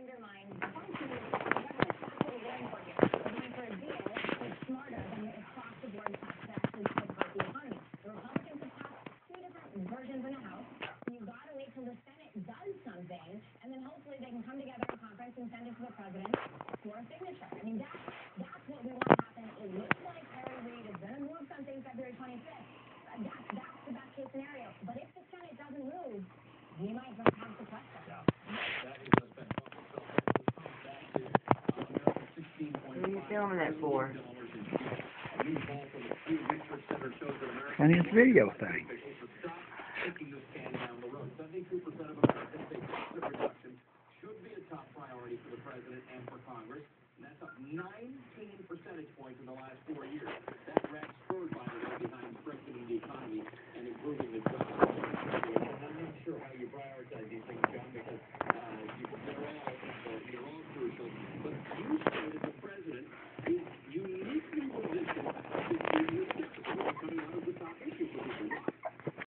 undermine the functioning of the government. That's what we're going for here. We're going for a deal that's smarter than the across-the-board tax that actually kickstart the economy. The Republicans have passed two different versions in the House. You've got to wait till the Senate does something, and then hopefully they can come together in conference and send it to the president for a signature. I mean, that's what we want to happen. It looks like Harry Reid is going to move something February 25th. That's the best case scenario. But if the Senate doesn't move, we might just have to question. Yeah. That is what's been What are you filming that for? On his video thing. Taking this can down the road. 72% of Americans say deficit reduction should be a top priority for the president and for Congress. And that's up 19 percentage points in the last 4